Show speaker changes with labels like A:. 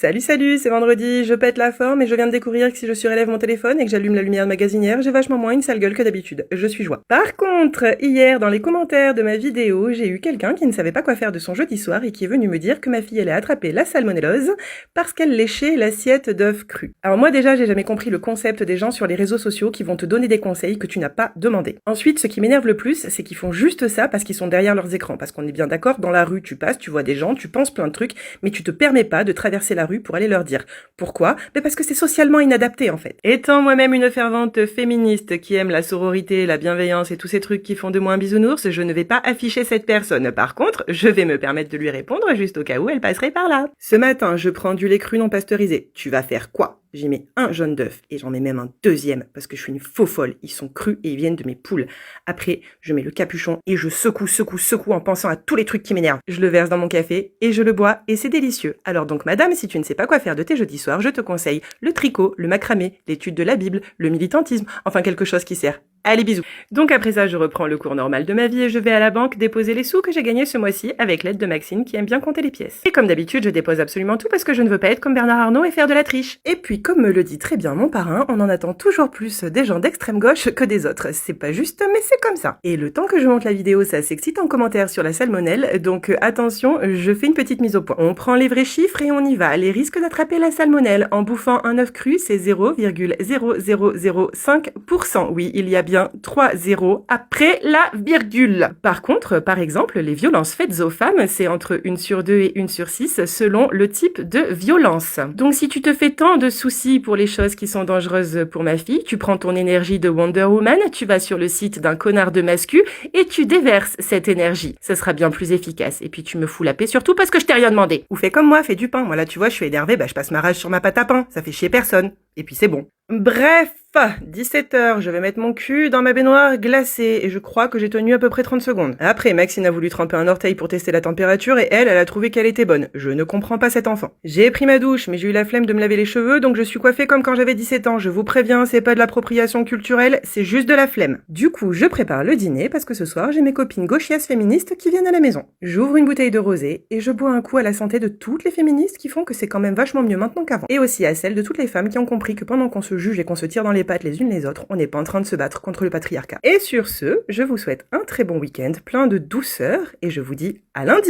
A: Salut, c'est vendredi, je pète la forme et je viens de découvrir que si je surélève mon téléphone et que j'allume la lumière magasinière, j'ai vachement moins une sale gueule que d'habitude. Je suis joie. Par contre, hier, dans les commentaires de ma vidéo, j'ai eu quelqu'un qui ne savait pas quoi faire de son jeudi soir et qui est venu me dire que ma fille allait attraper la salmonellose parce qu'elle léchait l'assiette d'œufs crus. Alors moi déjà, j'ai jamais compris le concept des gens sur les réseaux sociaux qui vont te donner des conseils que tu n'as pas demandé. Ensuite, ce qui m'énerve le plus, c'est qu'ils font juste ça parce qu'ils sont derrière leurs écrans. Parce qu'on est bien d'accord, dans la rue, tu passes, tu vois des gens, tu penses plein de trucs, mais tu te permets pas de traverser la rue pour aller leur dire. Pourquoi ? Parce que c'est socialement inadapté en fait. Étant moi-même une fervente féministe qui aime la sororité, la bienveillance et tous ces trucs qui font de moi un bisounours, je ne vais pas afficher cette personne. Par contre, je vais me permettre de lui répondre juste au cas où elle passerait par là. Ce matin, je prends du lait cru non pasteurisé. Tu vas faire quoi ? J'y mets un jaune d'œuf et j'en mets même un deuxième parce que je suis une faux folle. Ils sont crus et ils viennent de mes poules. Après, je mets le capuchon et je secoue en pensant à tous les trucs qui m'énervent. Je le verse dans mon café et je le bois et c'est délicieux. Alors donc madame, si tu ne sais pas quoi faire de tes jeudis soirs, je te conseille le tricot, le macramé, l'étude de la Bible, le militantisme, enfin quelque chose qui sert. Allez, bisous. Donc après ça, je reprends le cours normal de ma vie et je vais à la banque déposer les sous que j'ai gagnés ce mois-ci avec l'aide de Maxine qui aime bien compter les pièces. Et comme d'habitude, je dépose absolument tout parce que je ne veux pas être comme Bernard Arnault et faire de la triche. Et puis, comme me le dit très bien mon parrain, on en attend toujours plus des gens d'extrême gauche que des autres. C'est pas juste, mais c'est comme ça. Et le temps que je monte la vidéo, ça s'excite en commentaire sur la salmonelle, donc attention, je fais une petite mise au point. On prend les vrais chiffres et on y va. Les risques d'attraper la salmonelle en bouffant un œuf cru, c'est 0,0005%. Oui, il y a bien 3 zéros après la virgule. Par contre, par exemple, les violences faites aux femmes, c'est entre 1 sur 2 et 1 sur 6 selon le type de violence. Donc si tu te fais tant de soucis pour les choses qui sont dangereuses pour ma fille, tu prends ton énergie de Wonder Woman, tu vas sur le site d'un connard de mascu et tu déverses cette énergie. Ça sera bien plus efficace. Et puis tu me fous la paix surtout parce que je t'ai rien demandé. Ou fais comme moi, fais du pain. Moi là, tu vois, je suis énervée, je passe ma rage sur ma pâte à pain. Ça fait chier personne. Et puis c'est bon. Bref, 17h, je vais mettre mon cul dans ma baignoire glacée et je crois que j'ai tenu à peu près 30 secondes. Après, Maxine a voulu tremper un orteil pour tester la température et elle a trouvé qu'elle était bonne. Je ne comprends pas cet enfant. J'ai pris ma douche, mais j'ai eu la flemme de me laver les cheveux, donc je suis coiffée comme quand j'avais 17 ans. Je vous préviens, c'est pas de l'appropriation culturelle, c'est juste de la flemme. Du coup, je prépare le dîner parce que ce soir, j'ai mes copines gauchias féministes qui viennent à la maison. J'ouvre une bouteille de rosé et je bois un coup à la santé de toutes les féministes qui font que c'est quand même vachement mieux maintenant qu'avant. Et aussi à celle de toutes les femmes qui ont compris que pendant qu'on se juge et qu'on se tire dans les pattes les unes les autres, on n'est pas en train de se battre contre le patriarcat. Et sur ce, je vous souhaite un très bon week-end, plein de douceur, et je vous dis à lundi!